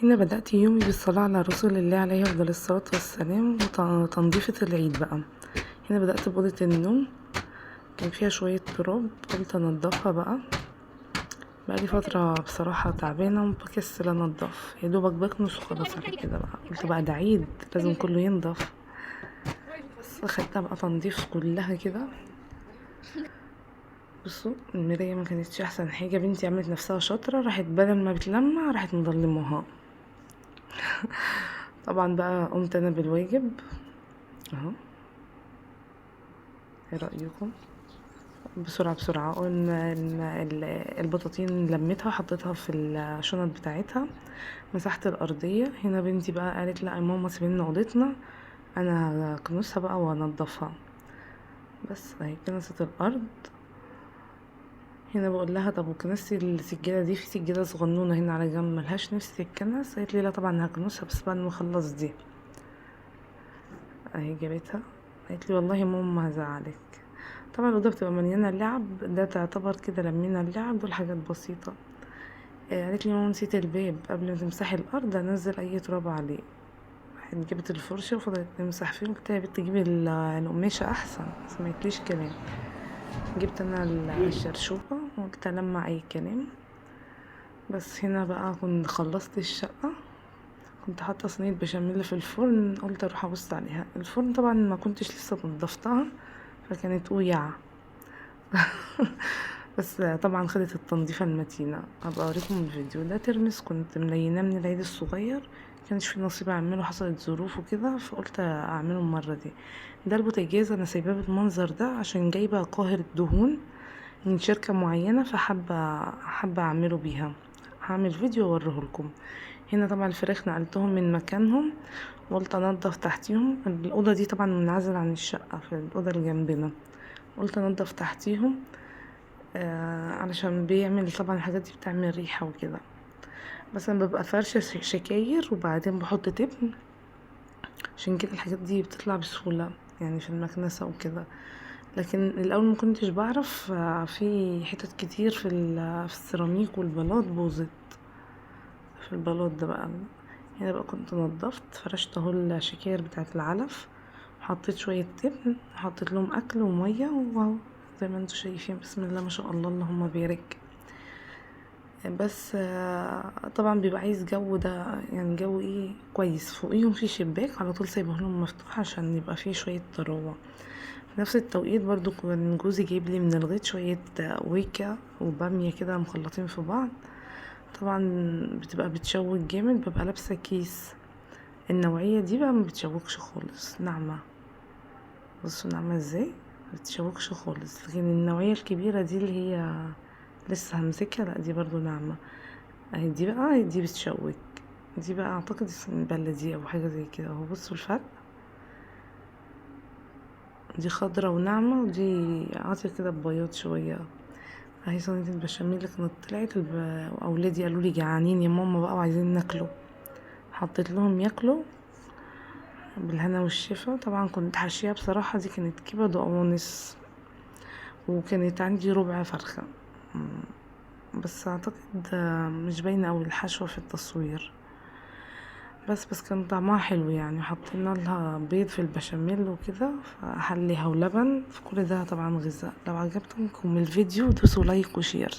هنا بدأت يومي بالصلاة على رسول الله عليه أفضل الصلاة والسلام وتنظيفة العيد بقى. هنا بدأت بأوضة النوم، كان فيها شوية تراب، قلت انضفها بقى لي فترة بصراحة تعبانة وبكسل انضف، يا دوبك بكنس وخلاص على كده بقى. قلت بقى ده عيد لازم كله ينضف، بس اخدتها بقى تنظيف كلها كده. بصوا المراية ما كانتش احسن حاجة، بنتي عملت نفسها شاطرة، راحت بدل ما بتلمع راحت مظلموها. طبعا بقى قمت انا بالواجب اهو. ايه رأيكم؟ بسرعة بسرعة قلنا البطاطين لميتها حطيتها في الشنط بتاعتها، مسحت الأرضية. هنا بنتي بقى قالت لا يا ماما سيبيلنا اوضتنا، انا هكنسها بقى وانضفها. بس اهي كنست الأرض. هنا بقول لها طب وكنستي السجادة دي؟ في سجادة صغنونة هنا على جنب ملهاش نفس تتكنس. قالت لي لا طبعا هكنسها بس بعد ما اخلص دي. اهي جابتها، قالت لي والله يا ماما ما هزعلك. طبعا الأوضة بتبقى مليانة لعب، ده تعتبر كده لمينا اللعب، دول حاجات بسيطة. قالت لي ماما نسيت الباب، قبل ما تمسحي الأرض انزل أي تراب عليه. راحت جابت الفرشة وفضلت تمسح فيه. قلت لها يا بنت جيبي القماشة أحسن، مسمعتليش كلام. جبت أنا الشرشوبة وقلت ألمع أي كلام. بس هنا بقى كنت خلصت الشقة، كنت حاطة صينية بشاميل في الفرن، قلت اروح ابص عليها. الفرن طبعا ما كنتش لسه نضفتها فكانت ويعة. بس طبعا خدت التنظيفة المتينة. هبقى اوريكم الفيديو ده. ترمس كنت مليناه من العيد الصغير، كانش في نصيب اعمله، حصلت ظروف وكده فقلت اعمله المرة دي. ده البوتاجاز انا سايباه بالمنظر ده عشان جايبة قاهر الدهون من شركة معينة، حابة اعمله بيها. هعمل فيديو اوريهولكم. هنا طبعا الفراخ نقلتهم من مكانهم وقلت انضف تحتيهم. الاوضه دي طبعا منعزل عن الشقه، في الاوضه اللي جنبنا، قلت انضف تحتيهم. علشان بيعمل طبعا الحاجات دي بتعمل ريحه وكده. بس انا ببقى فرشه شكاير وبعدين بحط تبن، عشان كده الحاجات دي بتطلع بسهوله يعني في المكنسه وكده. لكن الاول ما كنتش بعرف، في حتت كتير في السيراميك والبلاط باظت. في البلاط ده بقى، هنا بقى كنت نضفت فرشت اهو الشكاير بتاعت العلف، حطيت شوية تبن، حطيت لهم اكل ومية واهو زي ما انتوا شايفين. بسم الله ما شاء الله اللهم بارك. بس طبعا بيبقى عايز جو ده، يعني جو ايه كويس. فوقيهم في شباك على طول سايبه لهم مفتوح عشان يبقى فيه شوية طراوة. في نفس التوقيت برضو كان جوزي جايب لي من الغيط شوية ويكا وبامية كده مخلطين في بعض. طبعا بتبقى بتشوك جامد، ببقى لابسه كيس. النوعيه دي بقى ما بتشوكش خالص، ناعمه. بصوا ناعمه ازاي، ما بتشوكش خالص. لكن النوعيه الكبيره دي اللي هي لسه همسكها، لا دي برضو ناعمه. اهي دي بقى دي بتشوك. دي بقى اعتقد اسم بلدي او حاجه زي كده اهو. بصوا الفرق، دي خضرة وناعمة ودي عاطية كده ببياض شوية. اهي صينية البشاميل اللي كانت طلعت اولادي قالوا لي جعانين يا ماما بقى وعايزين ناكله، حطيت لهم ياكلوا بالهنا والشفا. طبعا كنت حاشية بصراحة، دي كانت كبد وقوانص، وكانت عندي ربع فرخة. بس اعتقد مش باينة اوي الحشوة في التصوير. بس كان طعمها حلو يعني. حطينا لها بيض في البشاميل وكده فحليها ولبن، في كل ده طبعا غذاء. لو عجبتكم الفيديو دوسوا لايك وشير.